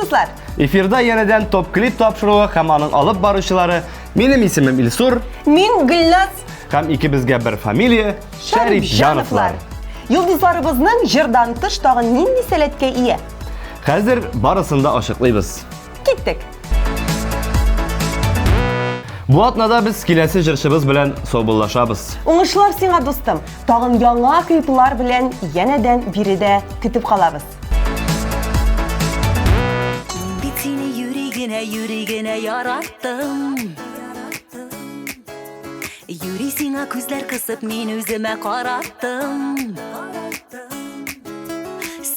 достар! Эфирда yeniden top klip тапшыруы һәм аның алып баручылары. Минем исемем Илсур. Мин Гөлназ. Һәм икебезгә бер фамилия Шәрифҗановлар. Йолдызларыбызның җырдан тыш тагын нинди сәләткә ия? Хәзер барысын да ачыклыйбыз. Киттек! Бу атнада без киләсе җырчыбыз белән саубуллашабыз. Уңышлар сиңа, дустым. Тагын яңа клиплар белән янәдән биредә көтеп калабыз. Yüreğine yarattım. Yüreğine gözler kısıp men özüme karattım.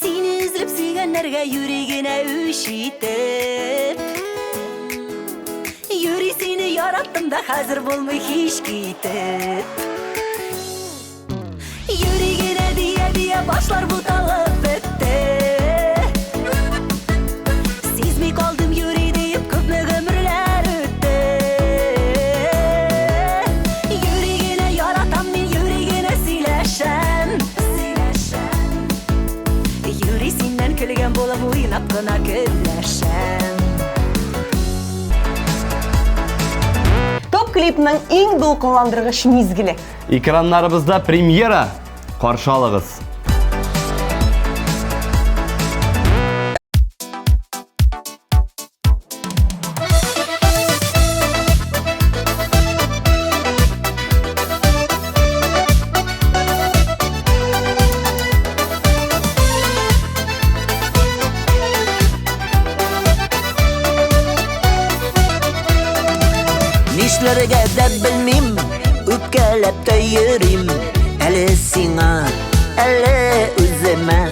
Seni üzülüp sevgenlerge yüreğine üşitip. Yüreğini yarattım da hazır bulmuş hiç gitip. Yüreğine diye başlar bu talep etti. Sizmi kaldım yüreği deyip köpme ömürler öttü. Yüreğine yaratan men yüreğine sileşen. Yüreğinden külgen bolup oynap kına külleşen. Топ клипның иң дулкынландыргыч мизгиле. Экраннарыбызда премьера. Каршы алыгыз. Nişlerge de bilmem, öpkelep de yürüm. Eli sina, eli üzeme.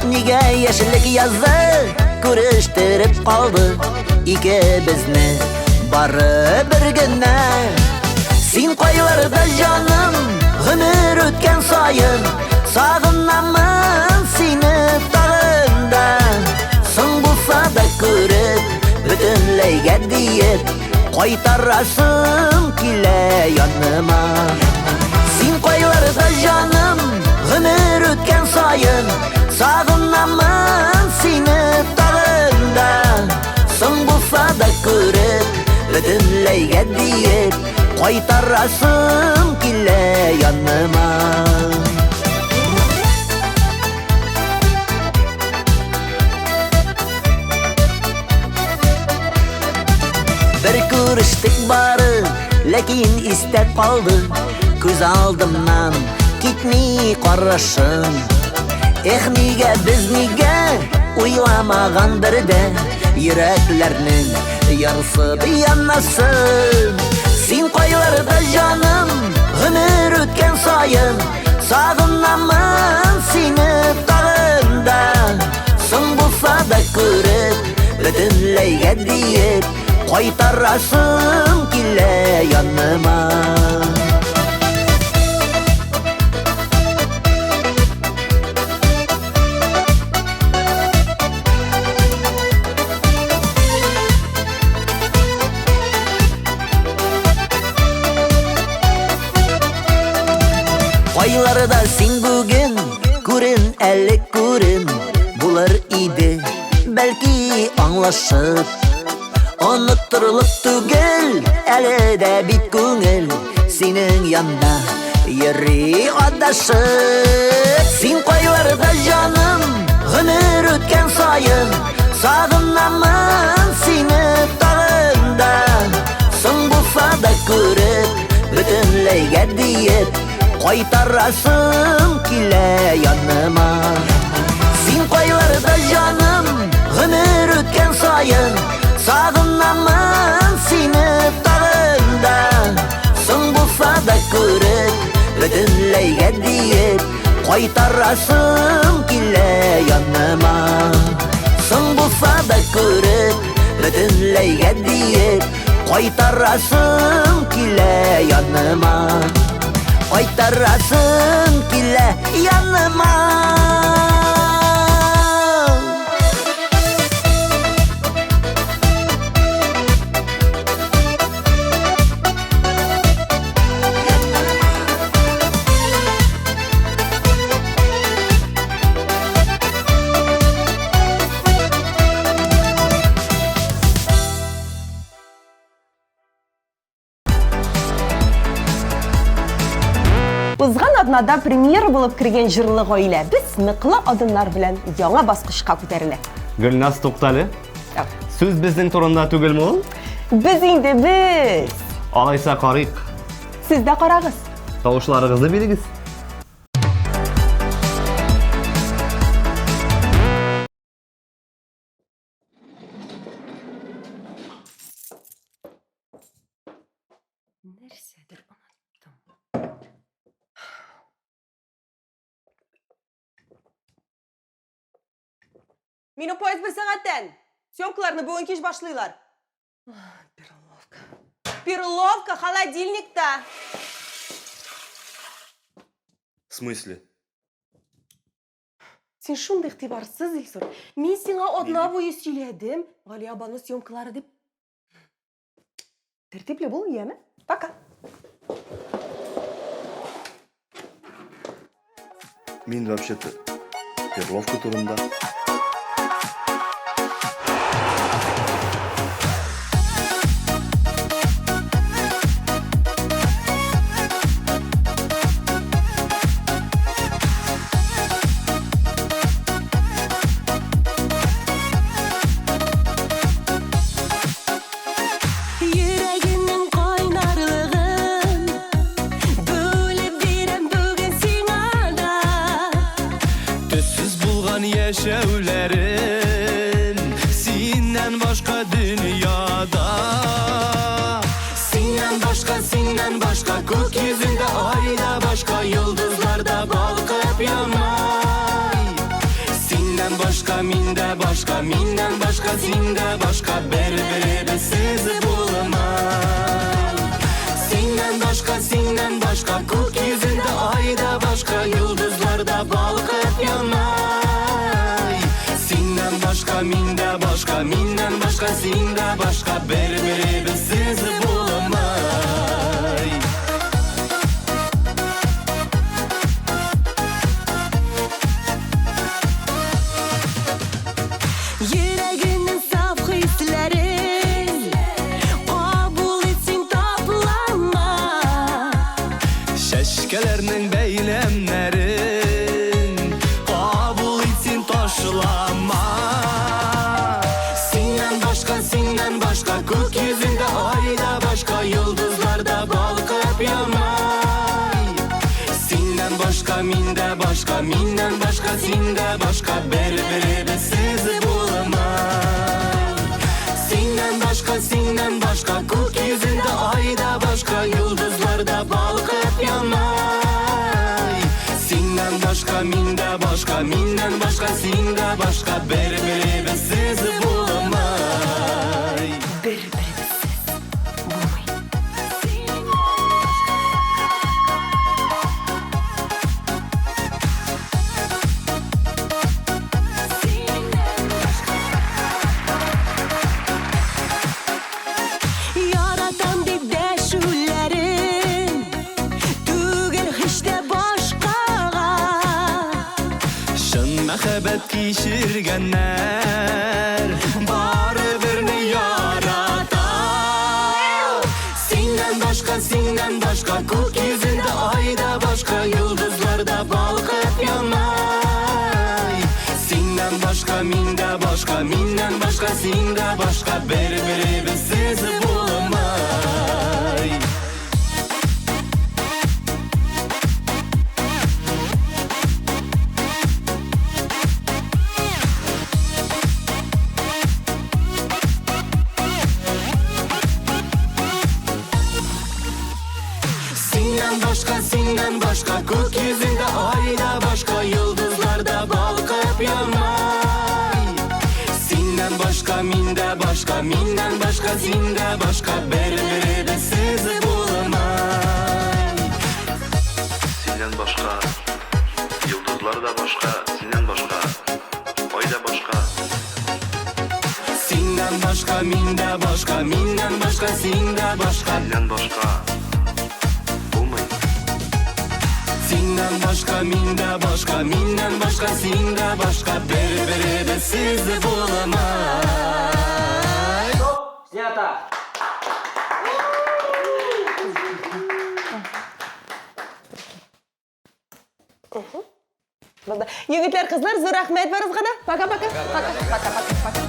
Nige yeşillik yazı, kuruşturup kaldı ikimizni barı bir güne. Sen koylarda canım, ömür ötken sayın. Sağınamın seni dağında. Son bulsa da görüp, bütünleyge deyip Qaytarasım kile yanıma. Sen koylarda canım, ömür ötken sayın. Sağınamın seni dağında. Son bulsa da görüp, bütünleyge deyip Qaytarasım kile yanıma. Bir kuruştuk barı, lakin istek kaldı. Göz aldımdan gitmey qarashın. Nige biz nige uylamagan bir de yüreklerinin yarısı bir yanasın. Sen koylarda canım, ömür ötken sayın. Sağınamın seni dağında. Son bulsa da görüp, bütünleyge deyip Qaytarasım kile yanıma. Aylarda sen bugün görün, eli görün. Bular idi belki anlaşıp. Unutturulup tügel, eli de bit көңіл. Senin yanda yürü adaşıp. Sen koylarda canım, ömür ötken sayın. Sağınamın seni dağında. Son bulsa da görüp, bütünleyge deyip Qaytarasım kile yanıma. Sen koylarda canım, ömür ötken sayın. Sağınamın seni dağında. Son bulsa da görüp, bütünleyge deyip Qaytarasım kile yanıma. Son bulsa da görüp, bütünleyge deyip Qaytarasım kile yanıma. Qaytarasım kile yanıma. Узган атнада премьера булып кирген җырлы гаилә без ныклы адымнар белән яңа баскычка күтәрелә. Гөлназ Туктали. Сүз безнең турында түгелме ул? Без инде без. Алайса карыйк. Сез дә карагыз. Тавышларыгызны бирегез. Нәрсәдер оныттым. Мине поезд bir сәгатьтән. Съемкаларны бүген кич башлыйлар. Перловка. Перловка холодильникта. В смысле? Син шундый игътибарсыз, Илсур. Мин сиңа атна буе сөйләдем, Галия абаны съемкалары дип. Тәртипле бул, яме? Пока. Мин вообще-то Перловка турында. Yüreğinin kaynarlığın bölüp verem bugün sina da. Төссіз болған яшәүләрем синнән башка дөньяда. Синнен başka көк yüzünde ayda başka yıldızlarda balkıp yanmay. Синнән башка миндә башка, миннән башка синдә башка, бер-беребезсез булмай. Синнен başka көк yüzünde ayda başka yıldızlarda balkıp yanmay. Синнән башка миндә башка, миннән башка синдә башка, бер-беребезсез булмай. Yüreğinin saf hislerin kabul etsin taplanma. Şəşkələrinin bəyləmlərin qabul etsin taşlama. Sinden başka kök yüzünde ayda başka yıldızlarda balkıp yanmay. Sindən başqa mində başqa, mindən başqa sində başqa, bər-beribsiz bulmay. Sinden başka kök yüzünde ayda başka yıldızlarda balkıp yanmay. Sindən başqa mində başqa, mindən başqa sində başqa, bər-beribsiz bulmay. Yaratan bir deşüllerin tügel hiç de başkağa. Şın məhəbbət keçirgənlər barı-birini yarata. Sinden başka kök yüzünde ayda başka yıldızlarda balkıp yanmay. Sindən başqa mində başqa, mindən başqa sində başqa, bər-beribsiz bulmay. Sinden başka kök yüzünde ayda başka yıldızlarda balkıp yanmay. Sindən başqa mində başqa, mindən başqa sində başqa, bər-beribsiz bulmay. Senden başka, yıldızlar da başka, senden başka, ay da başka. Sindən başqa mində başqa, mindən başqa sində başqa, Senden başka, olmayın. Sindən başqa mində başqa, mindən başqa sində başqa, bər-beribsiz bulmay. Снято! Егетләр, кызлар, зур рәхмәт барыгызга да. Пока-пока. Пока-пока.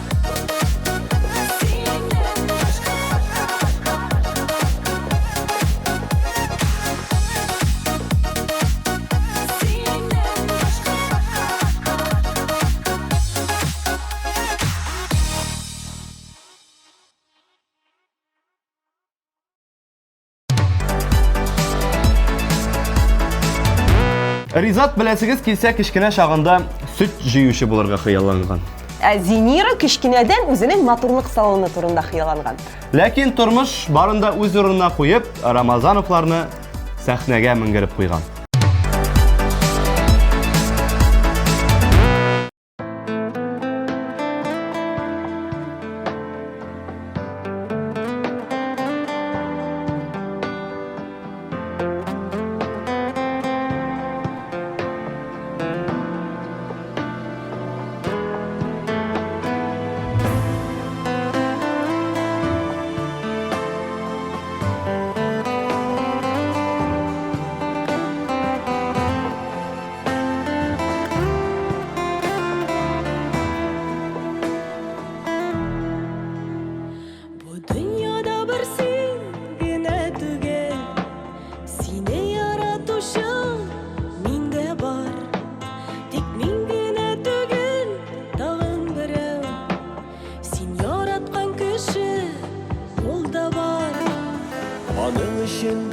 Ризат, беләсегез килсә, кечкенә чагында сөт җыючы булырга хыялланган. Зинира кичкенәдән үзенең матурлык салоны турында хыялланган. Ләкин тормыш барында үз урынына куеп, Рамазановларны сәхнәгә менгереп куйган.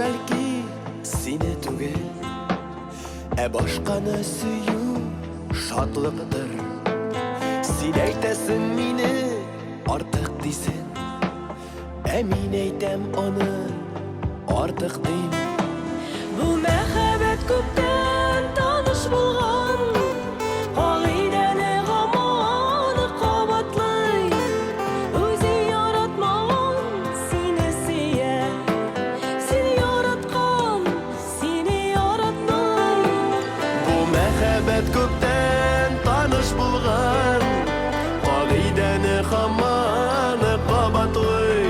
Бәлки сине түгел, башканы сөю шатлыктыр. Син әйтәсең мине артык дисең, мин әйтәм аны артык дим. Бу мәхәббәт күптән таныш булган, кагыйдәне гаманы кабатлый. Үзе яратмаган сине сөя, син яраткан сине яратмый. Бу мәхәббәт күптән таныш булган, кагыйдәне гаманы кабатлый.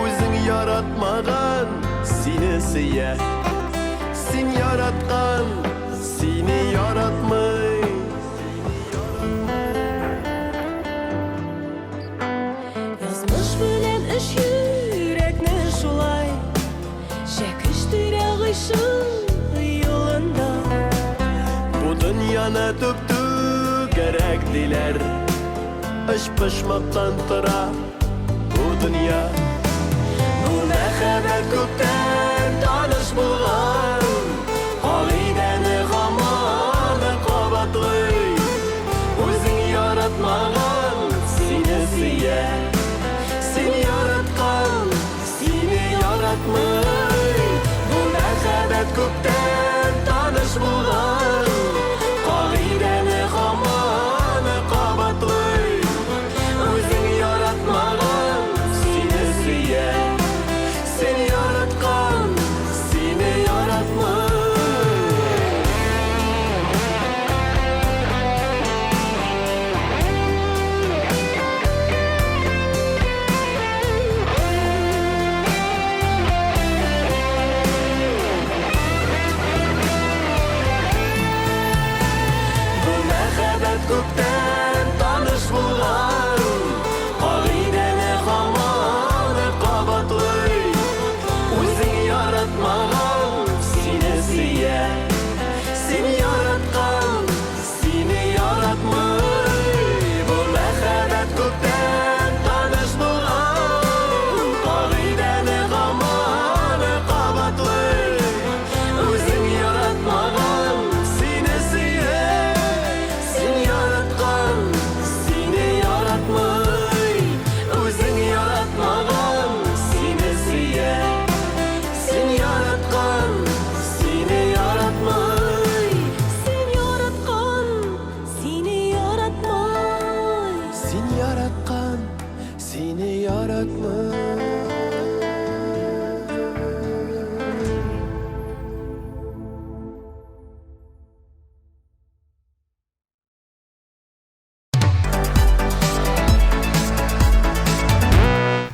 Үзең яратмаган сине сөя, син яраткан сине яратмый. Язмыш белән эш йөрәкне шулай чәкештерә гыйшык юлында. Бу дөньяны төптү кирәк диләр, эш пешмактан тора бу дөнья. Бу мәхәббәт күптән таныш булган, кагыйдәне гаманы кабатлый. Үзең яратмаган сине сөя, син яраткан сине яратмый. Бу мәхәббәт күптән таныш булган, кагыйдәне гаманы кабатлый. Үзең яратмаган сине сөя, син яраткан сине яратмый.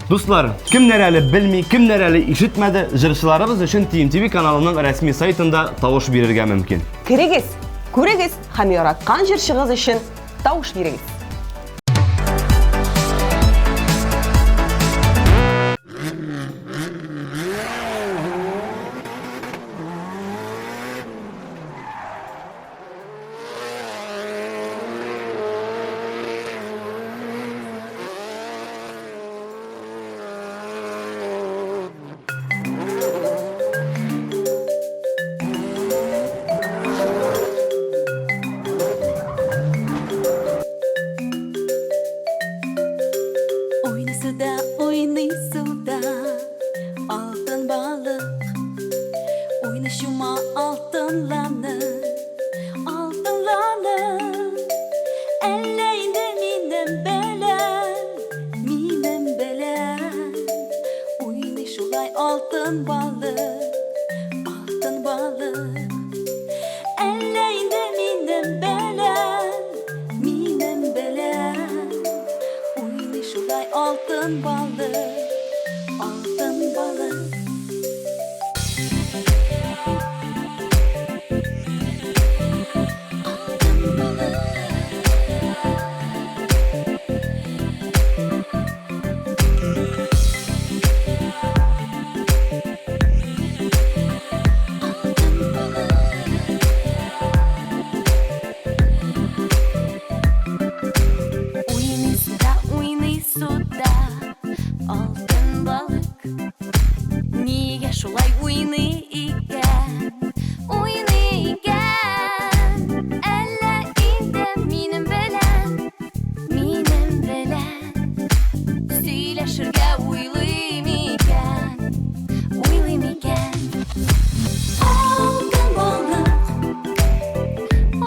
Dostlar, kimler әле bilmi, kimler әле işitmedi, jırçılarımız için TMTV kanalının resmi saytında tavış verirge mümkün. Kirigіз, көрігіз, һәм яраткан җырчыгыз өчен тавыш бирегез. Oyna suda, altın balık. Oyna şuma altınlanır, altınlanır. Elleğinde minem belen. Oyna şulay altın balık, altın balık. Elleğinde minem belen. Oyna şulay altın balık, altın balık. Oyna suda, altın balık. Niye şolay oynayan, ellerinde minem belen. Söyleşirge uylayım iken.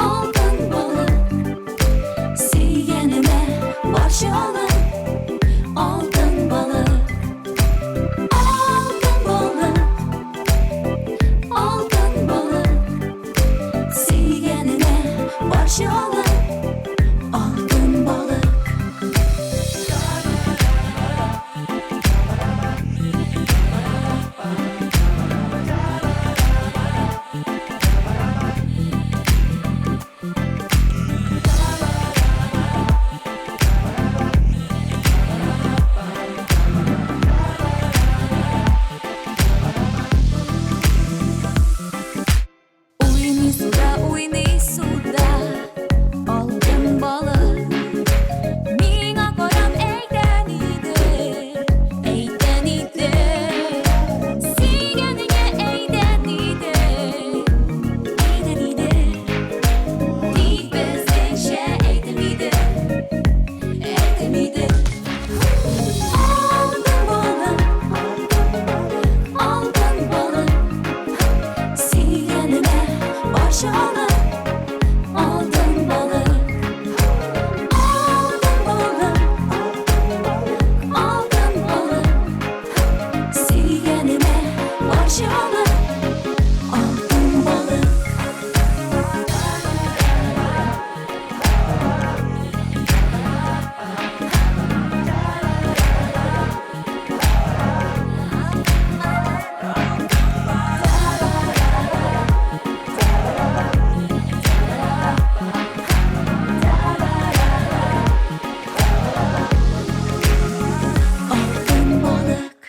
Altın balık, sevgenime baş olan. Altın balık, altın balık, sevgenine başı olan. Altın balık. Oyna suda, altın balık. Mina koram eyden ide. Sevgenine eyden ide. Gitmezden şey eyden ide. Altın balık, sevgenine baş olan. Altın balık, altın balık, sevgenine baş olan. Altın balık. Altın balık.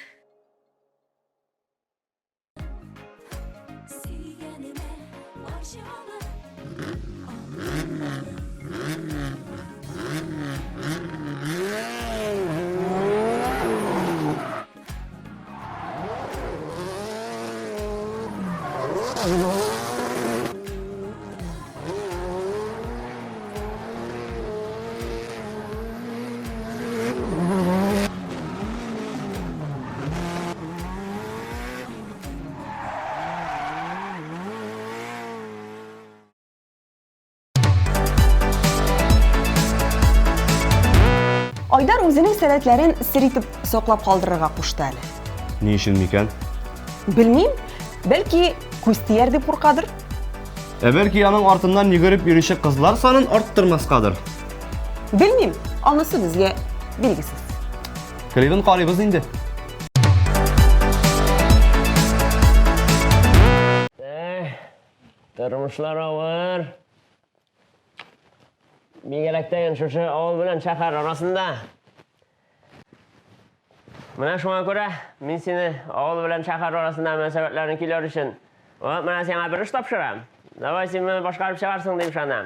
Sevgenime baş olan. Айдар үзенең сәләтләрен сер итеп саклап калдырырга кушты әле. Ни için микән? Белмим, бәлки күз тияр дип куркадыр. Belki аның артыннан йөгереп йөрүче кызлар санын арттырмаскадыр. Белмим, анысы безгә билгесез. Клибін қарайбыз инде. Tırmışlar ağır. Bir gerekten şu ağıl bilen şəhər arasında. Mənə şuna görə, mən seni ağıl bilen şəhər arasında məsəbətlərini kilir üçün. Mənə sənə bir iş tapşıram. Davay sen məni başqarıb çağırsın deyim şanam.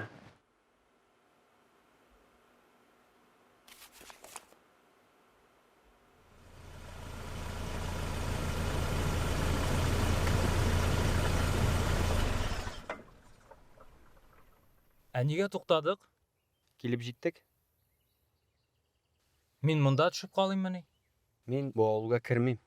Әнеге тоқтадық? Келіп жеттік. Мен мұнда түшіп қалайым міне. Мен бұл ауылға кірмейм.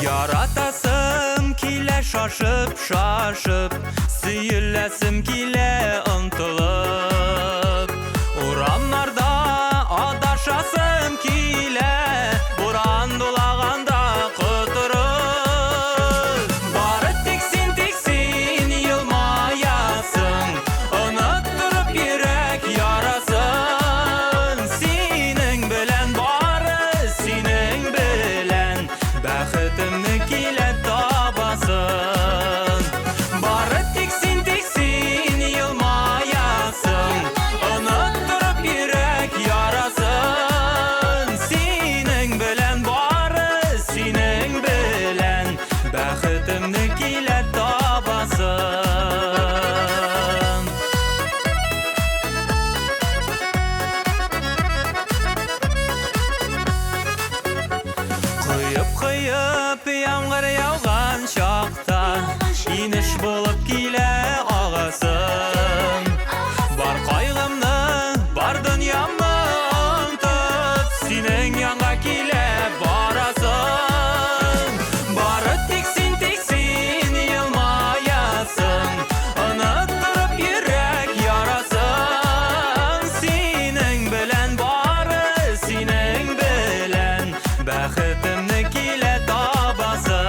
Yaratasım kile şaşıp şaşıp Sıyırlasım kile ıntılıp Uranlarda adaşasım kile Buran dolağanda kıtırıp Barı tiksin yılmayasın Unutturup yürek yarasın Senin bilen barı senin bilen Bəxtimni kile tabasın Barı tiksin yılmayasın Unutturup yürek yarasın Senin bilen barı senin bilen Bəxtimni kile tabasın Kıyıp yağmur yağған şaqta İniş болып келе ағасın Бар қайғымны, бар дүниямны ұмытып Сенің янға келе барасың Бары тексин yılmayasın Unutturup yürek yarasın Senin bilen barı senin bilen Bəxtimni kile tabasın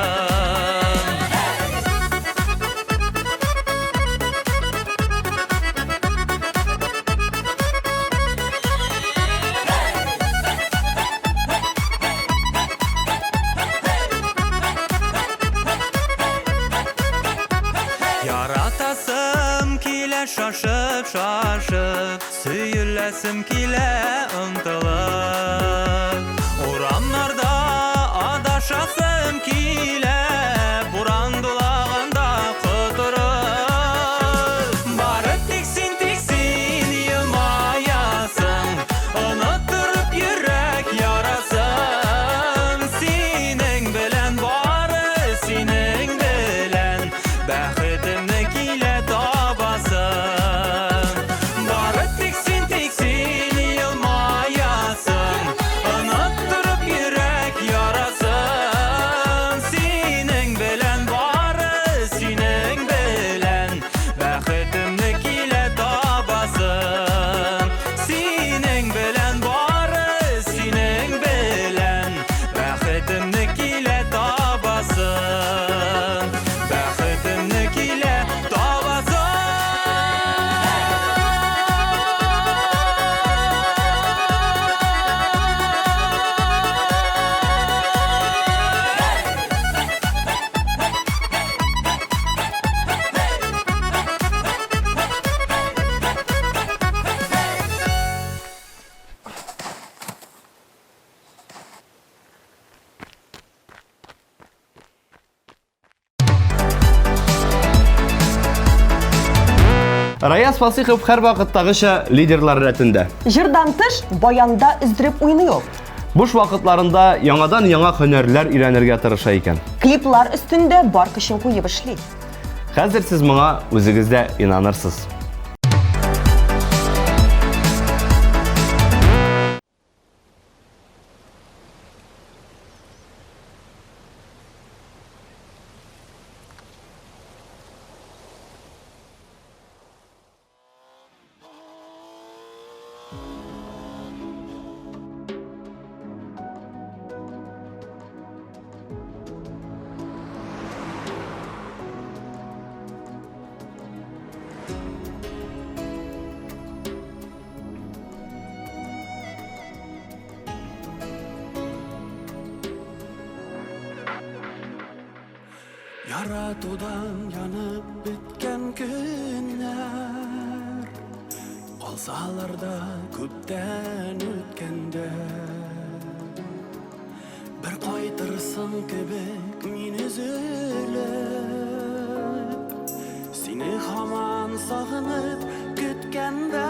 Yaratasım kile şaşıp şaşıp Sıyırlasım kile ıntılıp Uranlarda adaşasım kile Buran dolağında kıtırıp Barı tiksin yılmayasın Unutturup yürek yarasın Senin bilen barı senin bilen Bəxtimni kile tabasın Barı tiksin yılmayasın Unutturup yürek yarasın Senin bilen barı senin bilen Bəxtimni kile tabasın Senin bilen barı senin bilen Bəxtimni kile tabasın Bəxtimni kile tabasın Раяз Фасихов һәр вакыттагыча лидерлар рәтендә. Жырдан тыш баянда үздереп уйный. Буш вакытларында яңадан яңа һөнәрләр өйрәнергә тырыша икән. Клиплар өстендә бар көчен куеп эшли. Хәзер сез моңа үзегез дә инанырсыз. Yaratudan yanıp bitken günler Olsalarda köpten ötkende Bir qaytırsın kebek min üzülüp Seni haman sağınıp kütkende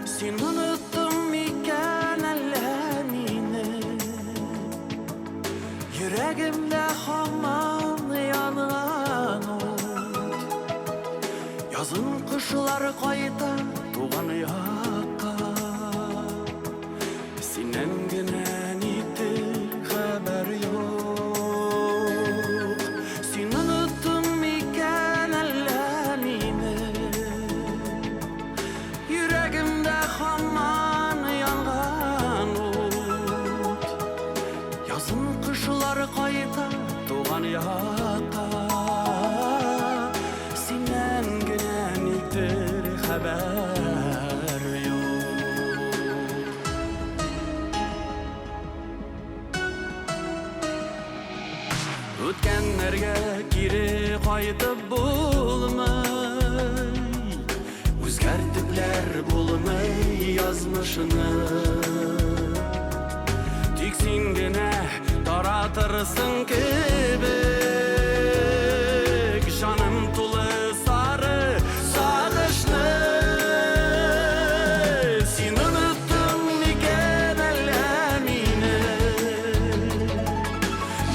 Sen unuttun miken ellerini Yüreğimde haman yanan ot Yazın kışlar kayta tuğan yakka Sinen ginen itir haber yok Sen unuttun miken ellerini Yüreğimde haman yanan ot Yazın kışlar kayta tuğan yakka Sinen ginen itir haber yok Ötkenlerge geri qaytıp bulmay Özgertipler bulmay yazmışını Tiksingine taratırsın kebek Şanım tulu sarı sağışlı Sen unuttun miken ellemini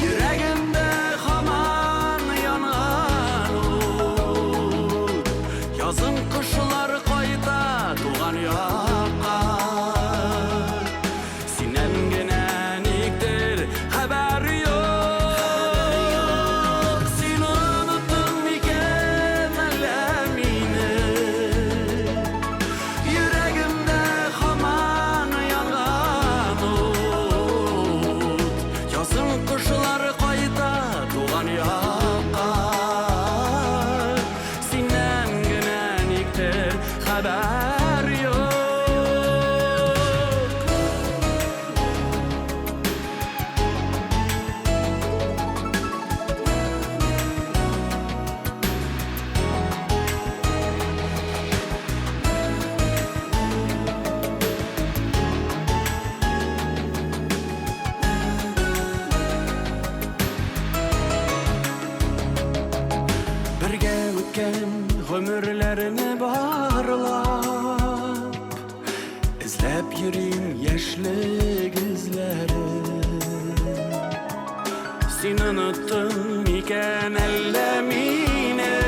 Yüreğimde haman yanan ot Yazın kışlar kayta tuğan yakka Sinen genen iktir haber yok Sen unuttun miken ellemini Yüreğimde haman yanan ot Yazın kışlar kayta tuğan yakka Sinen genen iktir haber yok Birge ötken ömürlerini barlap İzlep yürüyüm yaşlı gözleri Sen unuttun miken ellemini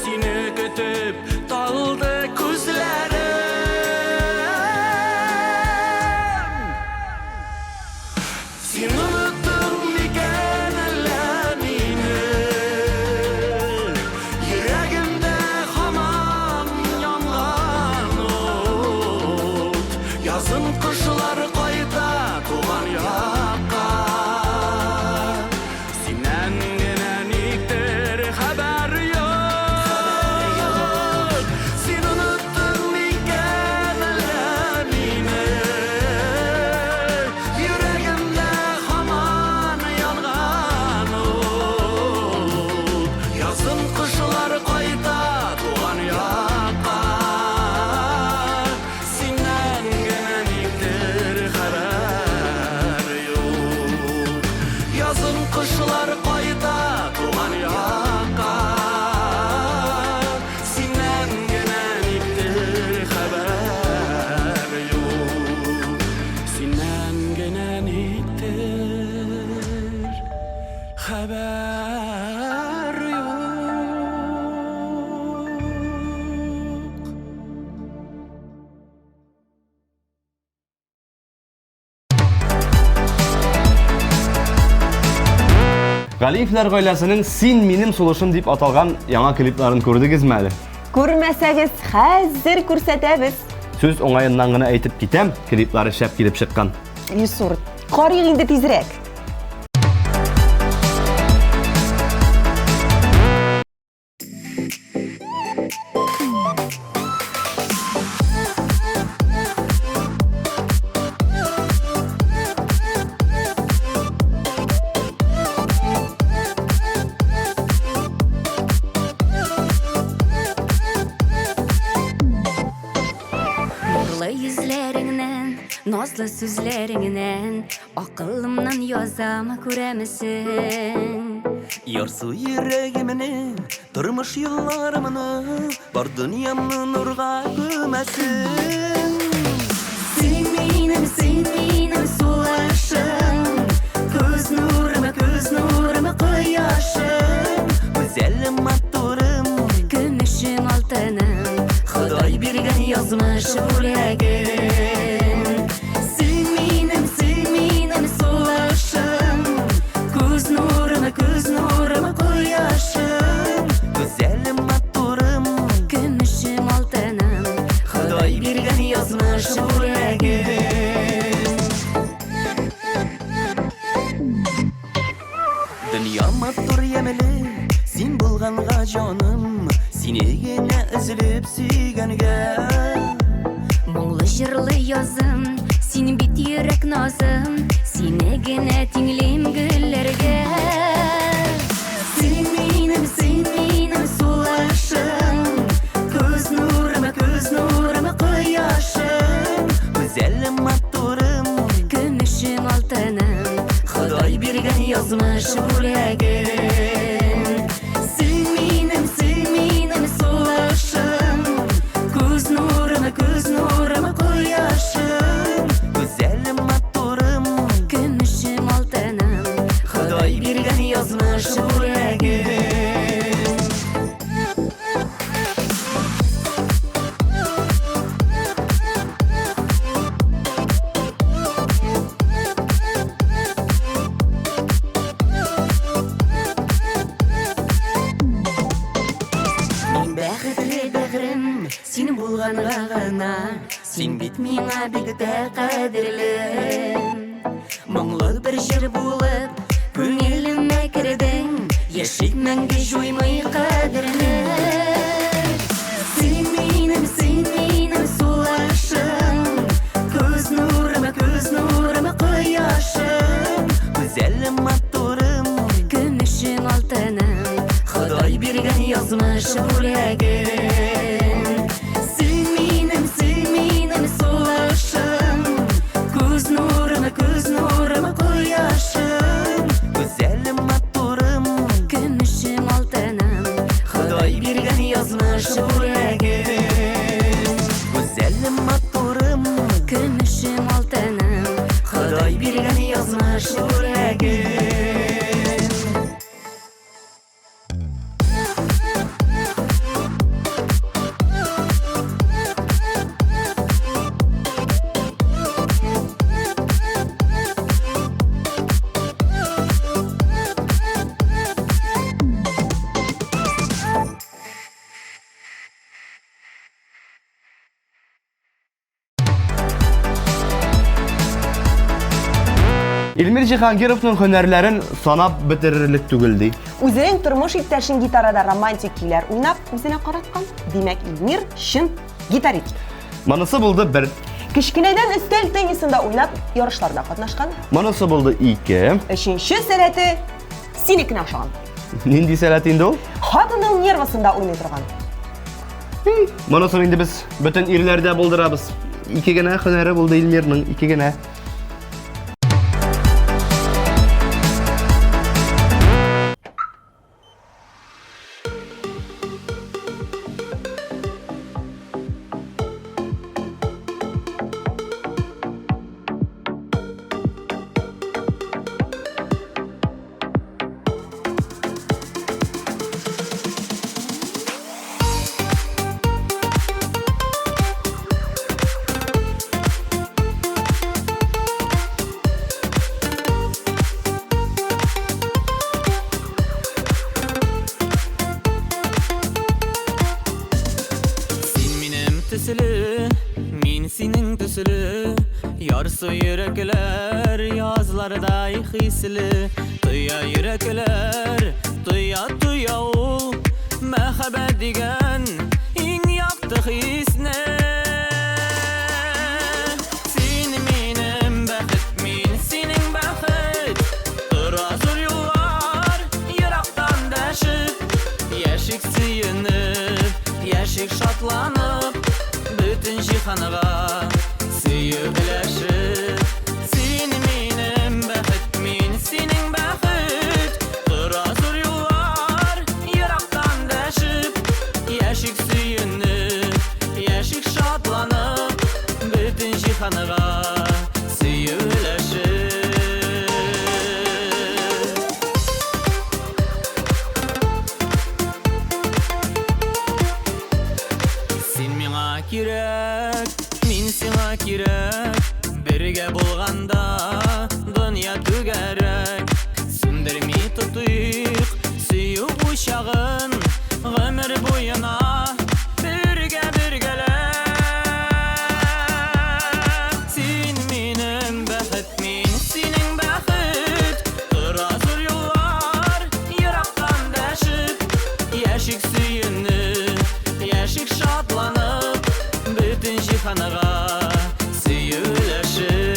Seni kütüp daldı gözlerim Sen unuttun miken ellemini Yüreğimde haman yanan ot Yazın kışlar kayta tuğan yakka Sinen genen iktir haber yok Sen unuttun miken ellemini Yüreğimde haman yanan ot Yazın kışlar kayta tuğan yakka Sinen genen iktir haber yok Yazın kışlar kayta tuğan yakka Sinen genen iktir haber yok Sinen genen iktir haber yok Галиевлер гаиләсенең "Син минем сулышым" дип аталган яңа клипларын күрдегезме әле? Күрмәсәгез, хәзер күрсәтәбез. Сүз оңаеннан гына әйтеп китәм, клиплары шәп килеп чыккан. Юсур, карыйк инде тизрәк. Nazlı sözlerinden akıllımdan yazama göremisin. Yarsı yüreğimini, durmuş yıllarımını, bar dünyamı nurga gömesin. Sen benim sulaşım, göz nuruma koyaşım. Güzelim matturum, Gümüşüm altınım, Xudoy bergan yazmış yüreğim. Sen benim sulaşım, göz nuruma koyaşım. güzelim matturum, Gümüşüm altınım, Xudoy bergan yazmış yüreğim. dünya mattur yemeli, sen bulganğa canım, seni gene üzülüp süygenge. Muңлы жырлы язым, син бит йөрәк назым, сине генә тиңлим гөлләргә. Син минем сулашым, күз нурыма кояшым. Güzelim matturum, Көмешем алтыным, Xudoy bergan язмыш бүләгем. Син минем сулашым, күз нурыма кояшым. güzelim matturum, Көмешем алтыным, Xudoy bergan язмыш бүләгем. Мин бәхетле бәгърем, син булганга гына, син бит миңа бик тә кадерлем. Моңлы бер җыр булып, күңелемә кердең, яшик мәңге җуймый кадерле. Син минем сулашым, күз нурыма кояшым. güzelim matturum, Көмешем алтыным, Xudoy bergan язмыш бүләгем. Син минем сулашым, күз нурыма кояшым. güzelim matturum, Көмешем алтыным, Xudoy bergan язмыш бүләгем. güzelim matturum, Көмешем алтыным, Xudoy bergan язмыш бүләгем. Ilmir Cihangировның һөнәрләрен санап бетерерлек түгел ди. Үзенең тормыш иптәшен гитарада романтик көйләр уйнап үзенә караткан. Димәк, Илмир чын гитарист. Монысы булды 1. Кечкенәдән өстәл теннисында уйнап, ярышларда катнашкан. Монысы булды 2. Өченче сәләте синекенә охшаган. Нинди сәләт инде ул? Хатының нервысында уйный торган. Монысын инде без бөтен ирләрдә булдырабыз. 2 генә һөнәре булды Илмирның, 2 генә. төсілі, мен сенің төсілі, ярсы йөрәкләр язлардай хисле, туя йөрәкләр, туя ул, мәхәббәт дигән иң якты хисне. Син минем бәхет, мин синең бәхет, тора зур юллар, ерактан дәшеп, яшик сөенеп, яшик шатланып, бүтін җиһанга сөю беләшеп. jihanıga süyüleşir. Sen mina kirek, min sana kirek. Birge bulganda dünya tügerek. Sündürmi tutuyuk süyü uşağın. Ömür boyuna birge Sen benim bəxit, men senin bəxit. Qırazır yollar, yıraktan dəşik. Yaşık süyünü, yaşık şadlanıp. Bütün jihanıga süyüleşir.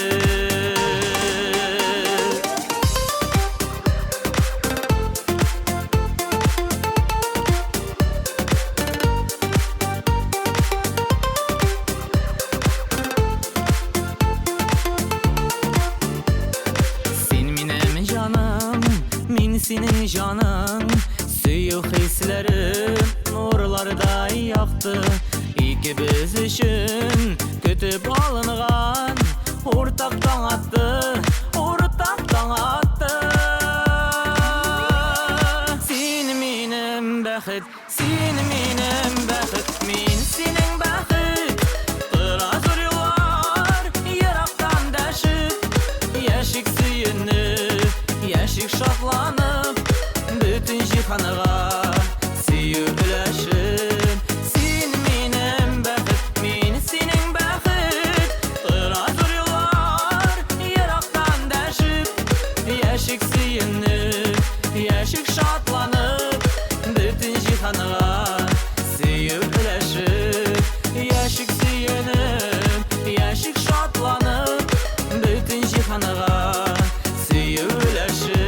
Senin canın Süyü hislerim Nurlarda yaktı İkimiz için Kütüp alıngan Ortaktan attı Ortaktan attı Sen benim bəxit Sen benim bəxit Men senin bəxit Qırazır yollar Yıraktan dəşik Yaşık süyünü Yaşık şadlanıp Bütün jihanıga süyüleşir. Sen benim bəxit, men senin bəxit. Qırazır yollar, yıraktan dəşik. Yaşık süyünü, yaşık şadlanıp. Bütün jihanıga süyüleşir. Yaşık süyünü, yaşık şadlanıp. Bütün jihanıga süyüleşir.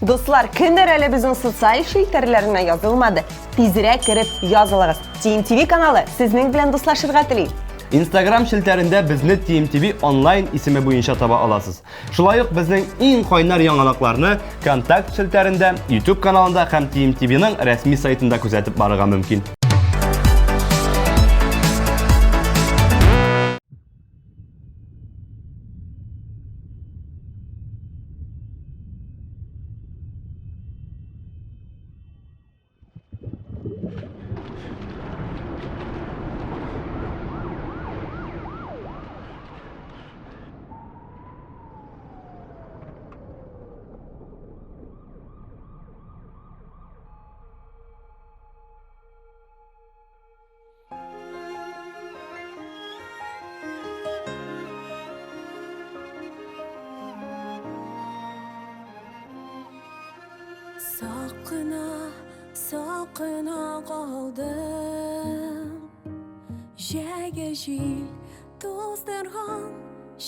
Dostlar, kimdir әле bizning sotsial filtrlarına yazılmadı? Tezrek kirip yazılığız. TeamTV kanalı sizning bilan do'stlashirga tilaydi. Instagram şilterinde bizni TeamTV online ismi boyunca taba alasız. Şulayık bizning eng qaynar yangiliklarni kontakt şilterinde, YouTube kanalında hem TeamTV'nin resmi saytında kuzatib barıga mümkün. Soqina qoldim Jagajil do'stirxon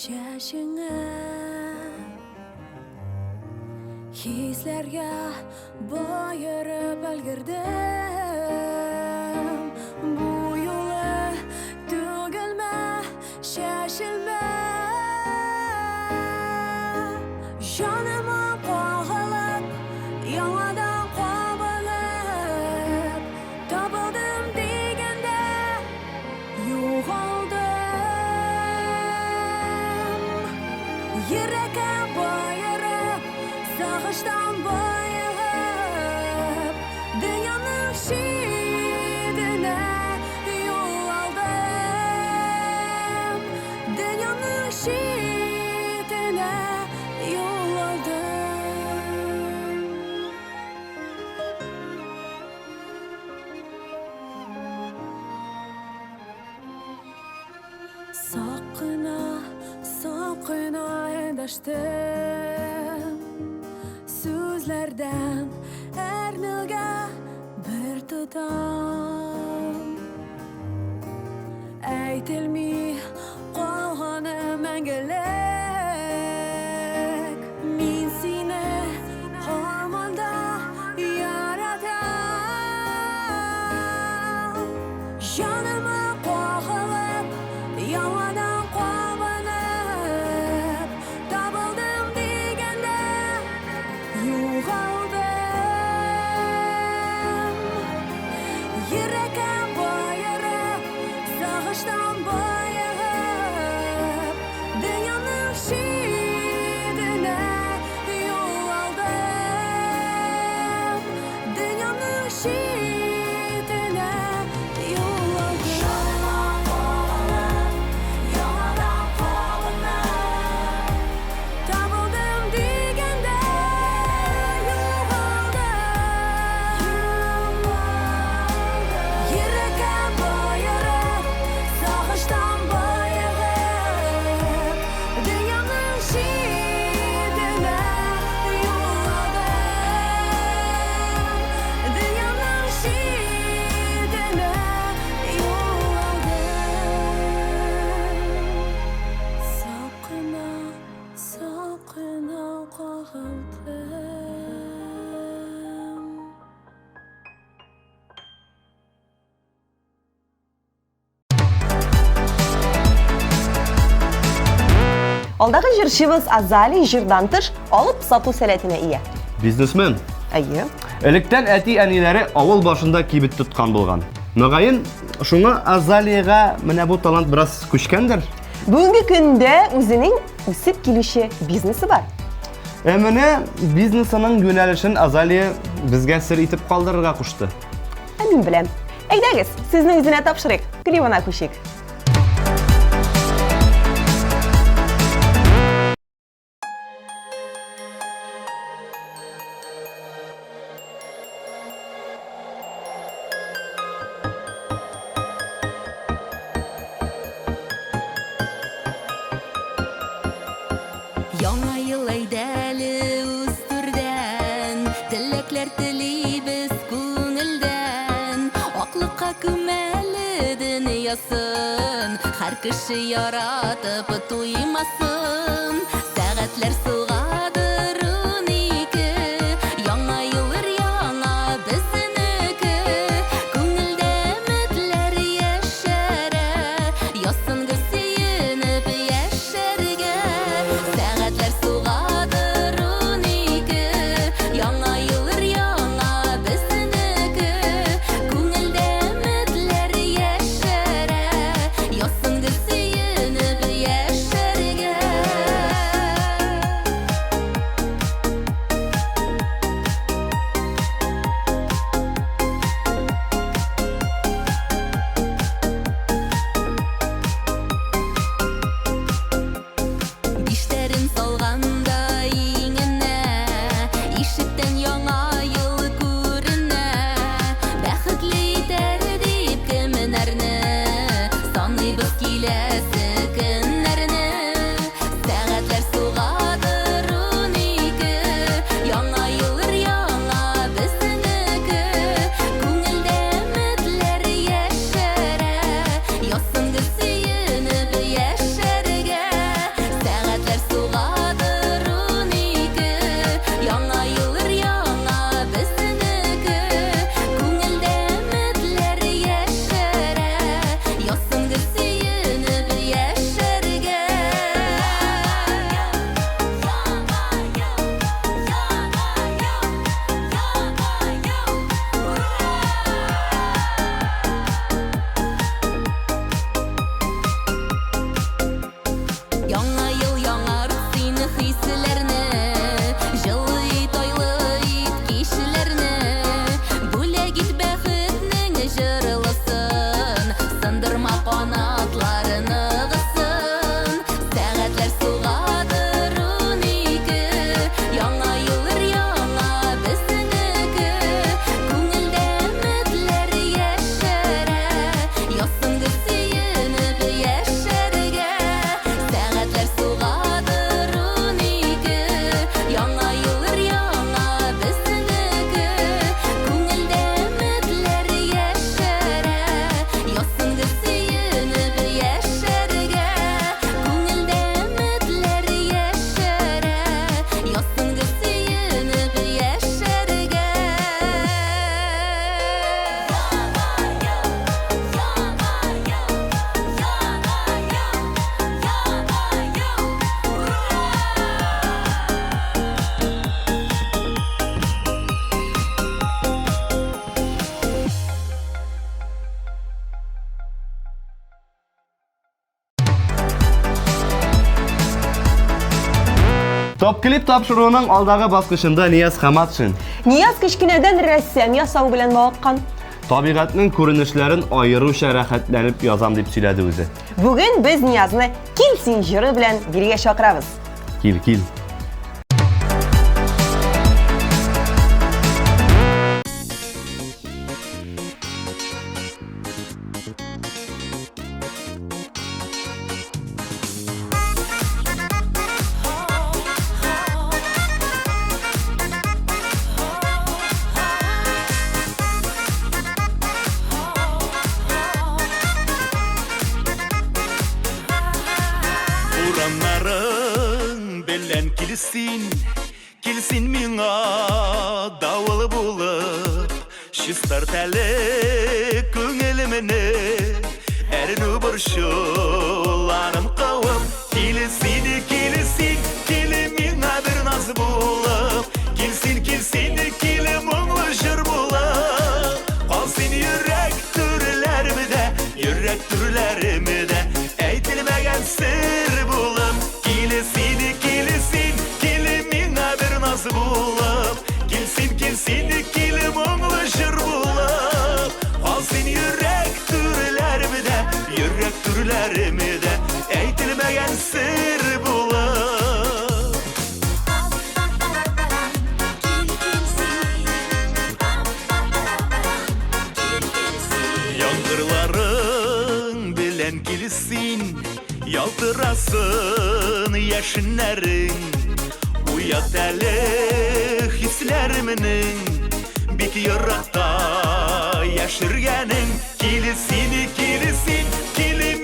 shashing'a Hislarga boyirib ulgurdim Bu yo'li tugilma shashilma Jonimni qo'g'ilib Yongadan qo'bilib Topildim deganda yo'qoldim Yurakka boyirib Sog'ishdan boyig'ib Dunyoning shidini yo'l oldim Dunyoning shidini yo'l oldim Soqina endashdim So'zlardan ernilga bir tutam Aytilmay qolgani mangulik Men seni xormonda Жаныма қоғылып, яңадан қуанып, табылдым дегенде юғалдым. Йөрәкем байырып, сағыштан байығып, дөньяның шетіне yol aldım. Dünyanın şiddetine yol aldım. Yanına bağlanıp, yanadan bağlanıp, tabıldım degende yuvaldım. Yüreğim bayırıp, sağıştan bayığıp, dünyanın şiddetine yol aldım. Dünyanın şiddetine yol aldım. Sakına, sakına kaldım. Алдағы жүршіміз Азали жырдан тыш алып сату сәләтенә ия. Бизнесмен. Әйе. Электән әти-әниләре авыл башында кибет тоткан булган. Мөгаен, шуңа Азалиягә менә бу талант бераз күчкәндер. Бүгінгі күндә үзенең үсеп килүче бизнесы бар. Менә бизнесының юнәлешен Азалия безгә сер итеп калдырырга кушты. Мин беләм. Әйдәгез, сезне үзенә тапшырыйк. Клевана күчик. Яңа ел әйдәле үстүрдән, теләкләр телибез күңелдән. Аклыкка күмәле дөньясын, һәр кеше яратып туймасын. Сәгатьләр сугадыр унике, яңа елыр яңа безнеке. Күңелдә өметләр яшәрә, ясынгы сөенеп яшәргә. Сәгатьләр сугадыр унике, яңа елыр яңа безнеке. Күңелдә өметләр яшәрә, ясынгы сөенеп яшәргә. Top klip тапшыруының алдагы баскычында Нияз Хаматшин Niyaz кечкенәдән рәссам ясау белән мавыккан. табигатьнең күренешләрен аеруча рәхәтләнеп язам дип сөйләде үзе. Бүген без Ниязны "Кил син" җыры белән биргә чакырабыз. Кил. Ураннарың белән килсин миңа давыл булып, чистарт әле күңелемне, әрнү борчуларын кавып, килсин миңа бер наз булып, килсин моңлы җыр булып, калсын йөрәк түрләремдә, әйтелмәгән сер булып, килсин миңа бер наз булып, килсин моңлы җыр булып, калсын йөрәк түрләремдә, әйтелмәгән сер булып. Яңгырларың белән килсин, ялтырасын яшеннәрең, уят әле хисләремнең, бик еракта яшергәнең, килсин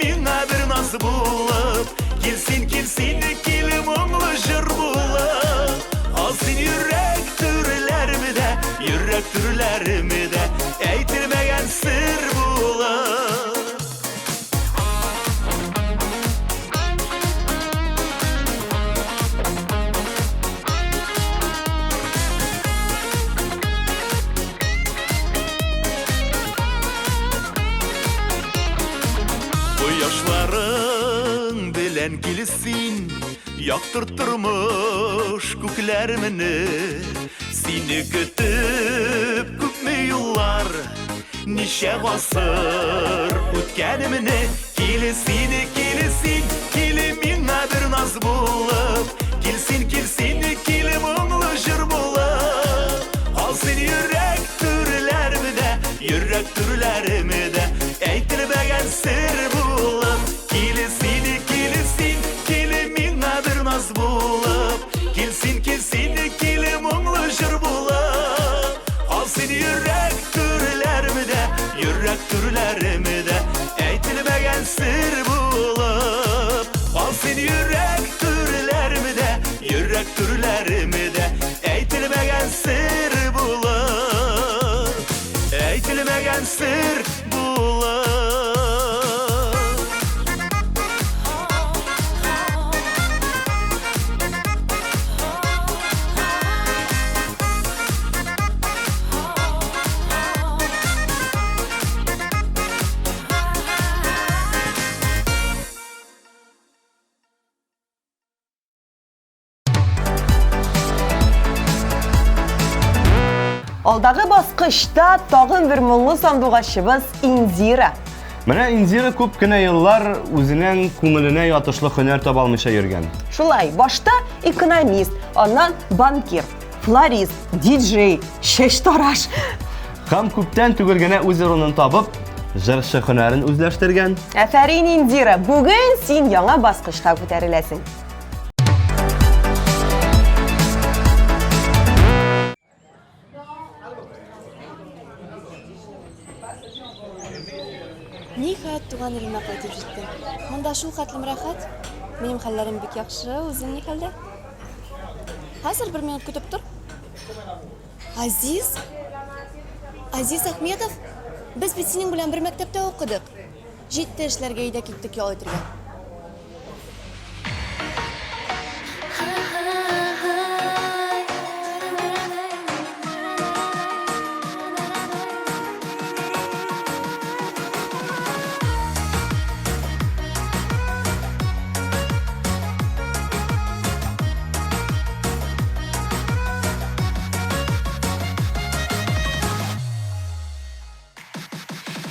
миңа бер наз булып, килсин моңлы җыр булып, калсын йөрәк түрләремдә, әйтелмәгән сер булып. Кояшларың белән килсин, яктыр тормыш күкләремне, сине көтеп күпме юллар, ничә гасыр үткәнемне, килсин миңа бер наз булып, килсин моңлы җыр булып, калсын йөрәк түрләремдә, әйтелмәгән сер булып, килсин миңа бер наз булып, килсин моңлы җыр булып, калсын йөрәк түрләремдә, әйтелмәгән сер булып, калсын йөрәк түрләремдә, әйтелмәгән сер булып, әйтелмәгән сер булып. Алдагы баскычта тагын бер моңлы сандугачыбыз Инзира. Менә Инзира күп кенә еллар үзенең күңеленә ятышлы һөнәр таба алмыйча йөргән. Шулай, башта экономист, аннан банкир, флорист, диджей, чәчтараш. Һәм күптән түгел генә үз урынын табып, җырчы һөнәрен үзләштергән. Афәрин Инзира, бүген син яңа баскычка күтәреләсең. Ниһаять туган илемә кайтып җиттем. Монда шул хәтлем рәхәт. Минем хәлләрем бик яхшы, үзең ни хәлдә? Хәзер бер минут көтеп тор. Азиз Әхмәтов, без бит синең белән бер мәктәптә укыдык. 7 эшләргә өйдә киттек ял итәргә.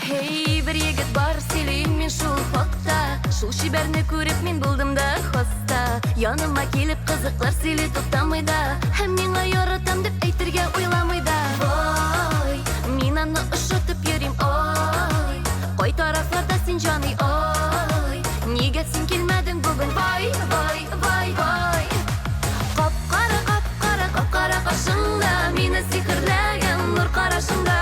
Hey, bir егет бар, сөйлейін мен шул хакта. Шул шибәрне күреп мин булдым да хаста. Яныма келіп қызықлар сөйле тоқтамый да. Һәм миңа яратам дип әйтергә уйламый да. Вай, мин аны ошатып йөрим, ой. Кай тарафларда син җаный, ой. Нигә син килмәдең бүген, вай, вай, вай, вай. Кап-кара, кап-кара, кап-кара кашыңда, мине сихерләгән нур карашыңда.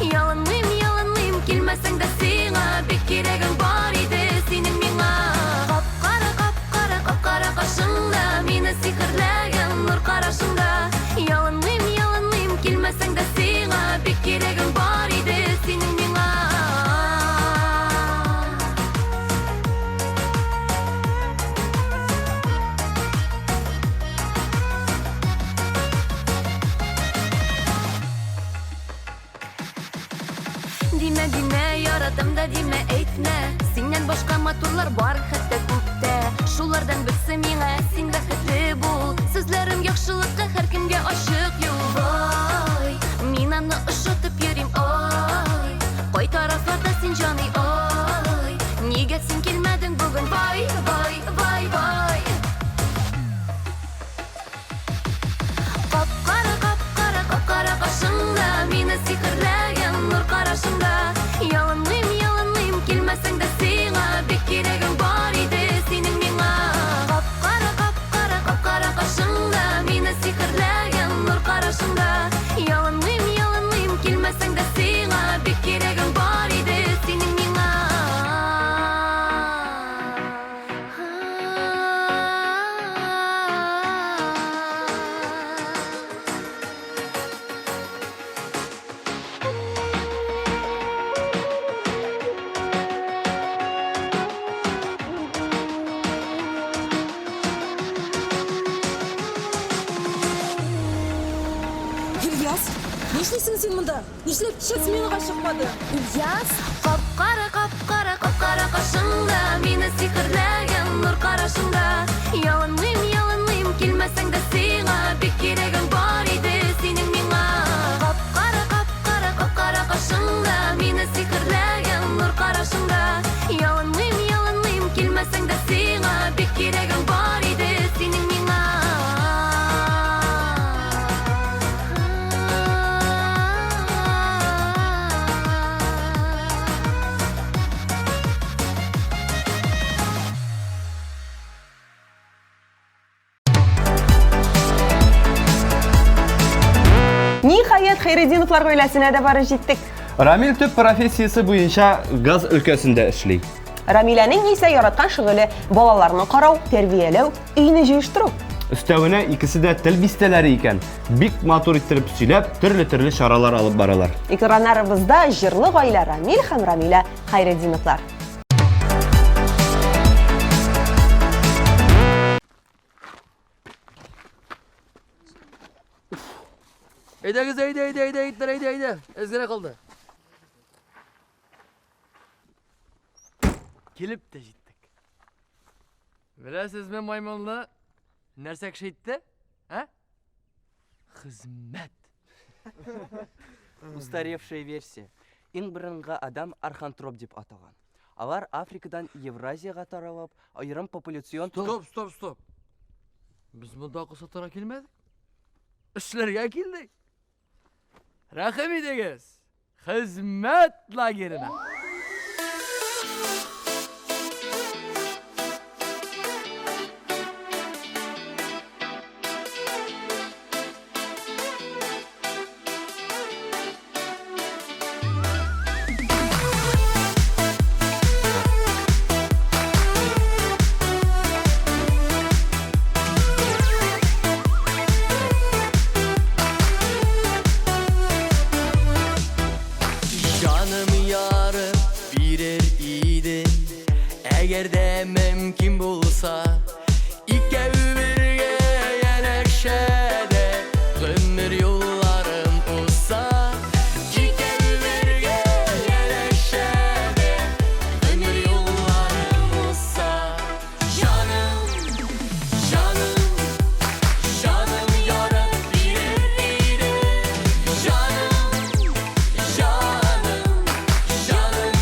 Ялынмыйм, ялынмыйм, килмәсәң дә сиңа, бик кирәгең бар иде синең миңа. Кап-кара, кап-кара, кап-кара кашыңда, мине сихерләгән нур карашыңда. Ялынмыйм, ялынмыйм, килмәсәң дә сиңа, бик кирәгең бар иде синең миңа. Димә, димә, яратам да димә, әйтмә. Синнән башка матурлар бар хәтта күктә. Шулардан берсе миңа, син бәхетле бул. Сүзләрем яхшылыкка һәркемгә ачык юл. Вай, мин аны ошатып йөрим, ой. Кай тарафларда син җаный, ой. Нигә син килмәдең бүген, вай, вай, вай, вай. Кап-кара, кап-кара, кап-кара кашыңда, мине сихерләгән нур карашыңда. Ялынмыйм, ялынмыйм, килмәсәң дә сиңа, бик кирәгең бар иде синең миңа. Кап-кара, кап-кара, кап-кара кашыңда, мине сихерләгән нур карашыңда. Ялынмыйм, ялынмыйм, килмәсәң дә сиңа, бик кирәгең бар иде синең миңа. Ильяс, нишлисең син монда? Нишләп кичә сменага чыкмады? Ильяс, кап-кара, кап-кара, кап-кара кашыңда, мине сихерләгән нур карашыңда. Ялынмыйм, ялынмыйм, килмәсәң дә сиңа, бик кирәгең бар иде синең миңа. Кап-кара, кап-кара, кап-кара кашыңда, мине сихерләгән нур карашыңда. Ялынмыйм, ялынмыйм, килмәсәң дә сиңа, бик кирәгең бар иде синең миңа. Ниһаять, Хәйретдиновлар гаиләсенә дә барып җиттек. Рамил төп профессиясе буенча газ өлкәсендә эшли. Рамиләнең исә яраткан шөгыле балаларны карау, тәрбияләү, өйне җыештыру. Өстәвенә икесе дә тел бистәләре икән. Бик матур иттереп сөйләп, төрле шаралар алып баралар. Экраннарыбызда җырлы гаилә Рамил һәм Рамилә Хәйретдиновлар. Әйдәгез, әйдә. Әзгәрә калды. Килеп тә җиттек. Беләсезме, маймылны нәрсә кеше итте? Ә? Хезмәт. Устаревшая версия. Иң борынгы адам архантроп дип атаган. Алар Африкадан Евразияга таралып, айрым популяцион... Стоп. Без монда кысатыра килмәдек. Эшләргә килдек. Рәхим итегез. Хезмәт лагерына. Eğer de mümkün bulsa İkəvi birgə yənəkşədə Ömür yollarım olsa İkəvi birgə yənəkşədə Ömür yollarım olsa Canım, canım, canım yarım bilir idi Canım, canım, canım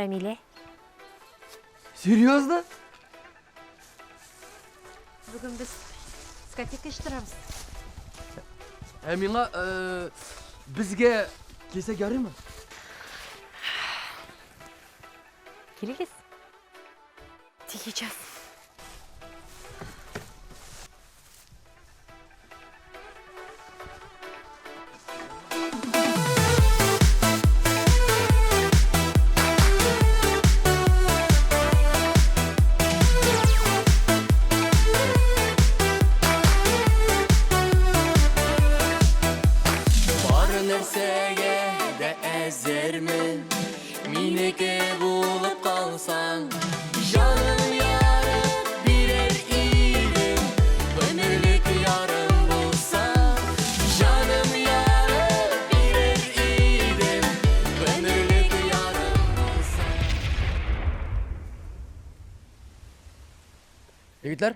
Рамиле. Серьезно? Бүгін біз дискотека іштірамыз. Миңа бізге келсек ярый ма? Келегіз. Сейчас. Бар нәрсәгә дә әзермен, минеке булып калсаң, җаным ярым бирер идем, гомерлек ярым булса, җаным ярым бирер идем, гомерлек ярым булса. Егетләр,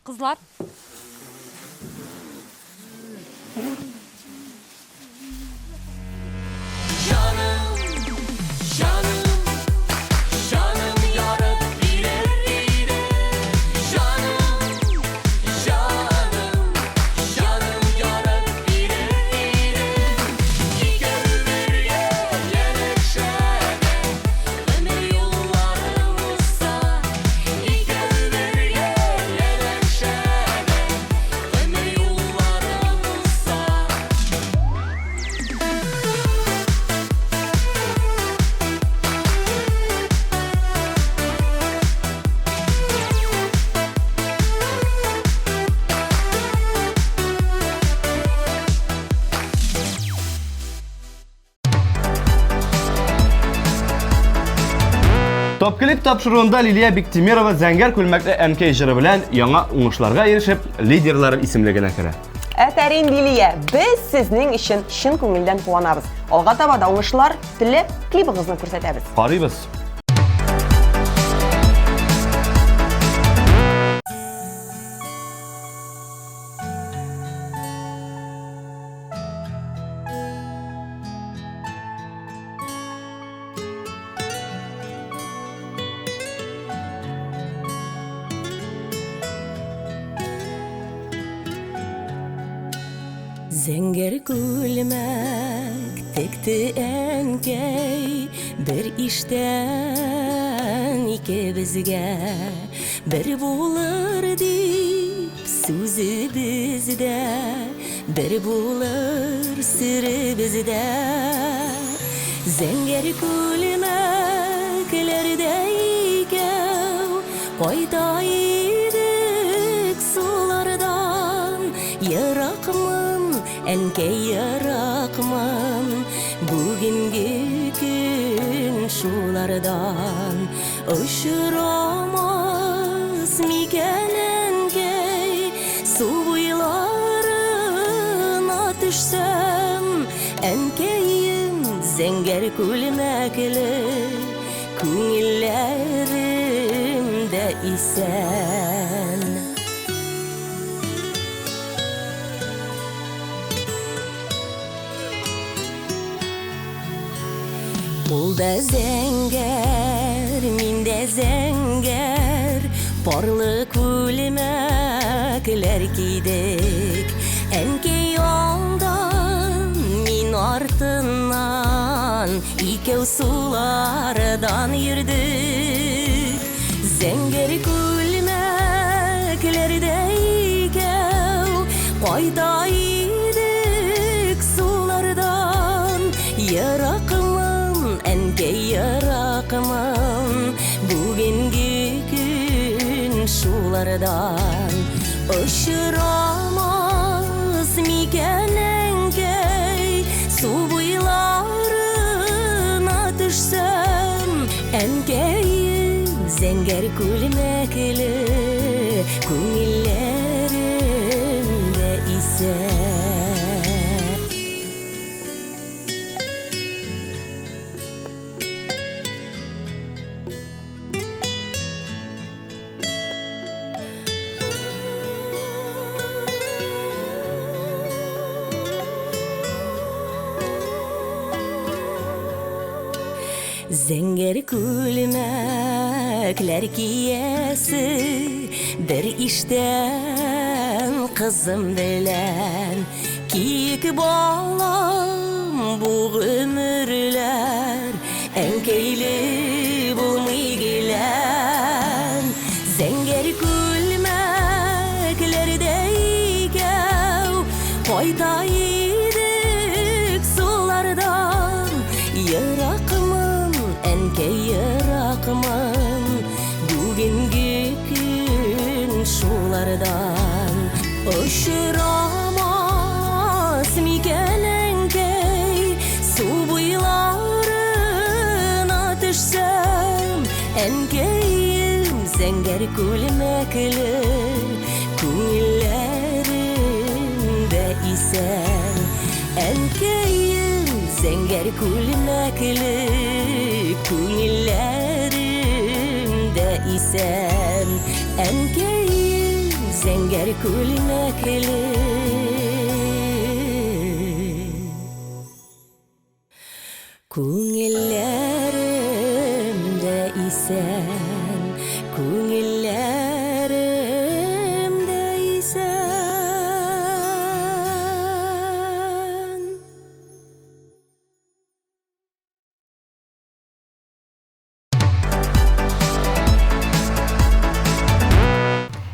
Қызлар. Canım yarım birer ide. Canım yarım birer ide. İkəv birgə yenəşədə, ömür yollarım olsa. İkəv birgə yenəşədə, ömür yollarım olsa. Top klip тапшыруында Лилия Биктимирова зәңгәр күлмәкле MK җыры белән яңа уңышларга ирешеп, лидерлар исемлегенә керә. Әтәрин Лилия, без сезнең өчен чын күңелдән куанабыз. Алга таба да уңышлар теләп клибыгызны күрсәтәбез. Карыйбыз. Зәңгәр күлмәк текте әнкәй, бер иштән икебезгә, бер булыр дип сүзебездә, бер булыр серебездә. Зәңгәр күлмәкләрдә икәү, кайта идек сулардан, еракмын, әнкәй еракмын, бүгенге көн шулардан. Очрамас микән әнкәй, су буйларына төшсәм, әнкәем зәңгәр күлмәкле, күңелләремдә исән. Ул да зәңгәр, мин дә зәңгәр, парлы күлмәкләр кидек. Әнкәй алдан, мин артыннан, икәү сулардан йөрдек. Зәңгәр күлмәкләрдә икәү, кайта идек сулардан. Еракмын, әнкәй еракмын, бүгенге көн шулардан. Очрамас микән әнкәй, су буйларына төшсәм, әнкәем зәңгәр күлмәкле, күңелләремдә исән. Зәңгәр күлмәкләр киясе бер иштән кызым белән кик балам бу гомерләр әнкәйле булмый гелән зәңгәр күлмәкләрдә икәү кайта идек сулардан еракмын әнкәй еракмын бүгенге көн шулардан очрамас микән әнкәй су буйларына төшсәм әнкәем зәңгәр күлмәкле күңелләремдә исән әнкәем зәңгәр күлмәкле күңелләремдә исән әнкәем зәңгәр күлмәкле күңелләремдә исән күңелләремдә исән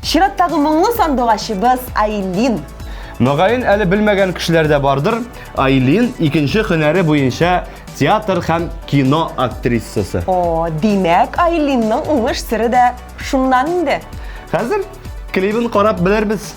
Чираттагы моңлы сандугачыбыз Айлин. Мөгаен әле белмәгән кешеләр дә бардыр. Айлин икенче һөнәре буенча театр һәм кино актрисасы. О, димәк, Айлинның уңыш сыры да шуннан инде. Хәзер клибын карап белербез.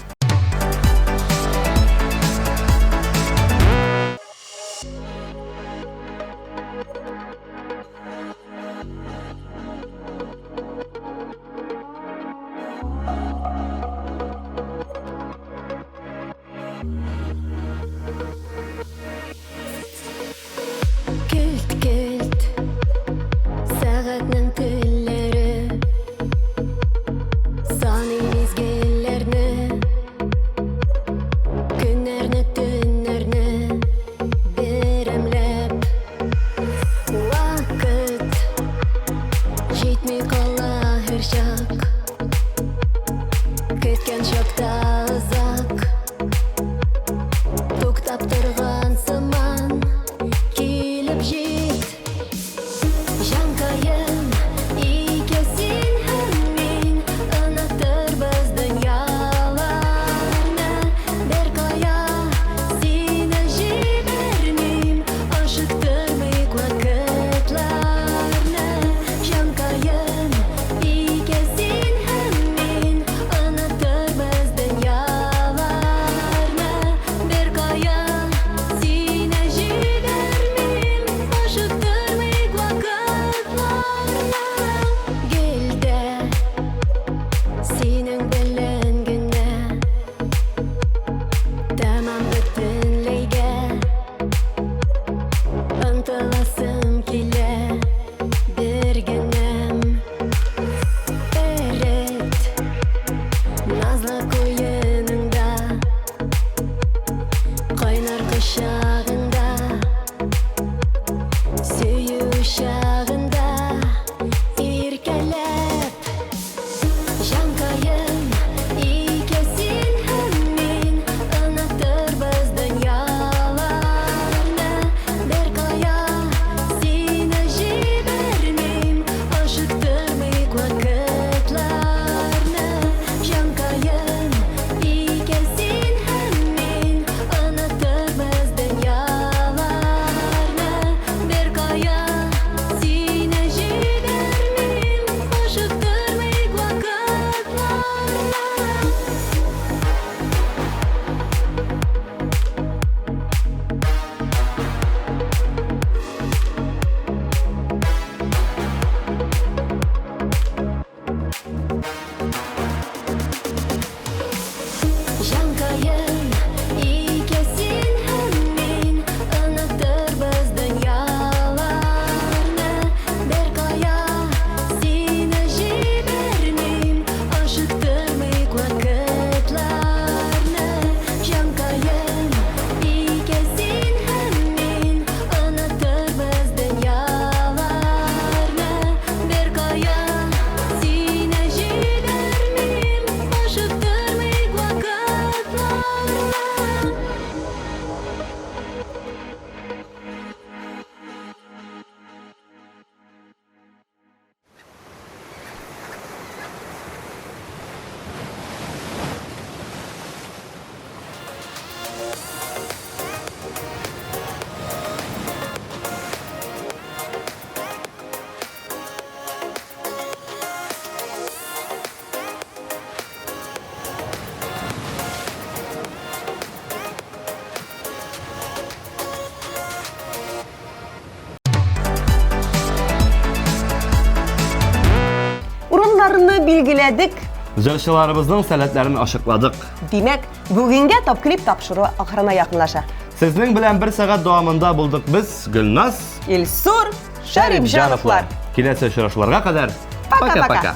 Көлт, көлт, сәгатьнең телләре саный мизгелләрне көннәрне төннәрне берәмләп вакыт җитми кала һәр чак көткән чакта озак туктап торган сыман килеп җит җанкаем икәсин һәм мин онытырбыз дөньяларны беркая сине җибәрмим ашыктырмыйк вакытларны җанкаем икәсин һәм мин онытырбыз дөньяларны беркая сине җибәрмим ашыктырмыйк вакытларны гелдә синең белән генә тәмам бөтенләйгә ынтыласым килә бер генәм эрет назлы куеныңда кайнар кочагыңда сөю чагында иркәләп җанкаем эзләдек. Җырчыларыбызның сәләтләрен ачыкладык. Димәк, бүгенгә топ клип тапшыру ахырына якынлаша. Сезнең белән 1 сәгать дәвамында булдык без, Гөлназ, Илсур Шәрипҗановлар. Киләсе очрашуларга кадәр Пока-пока. пока-пока.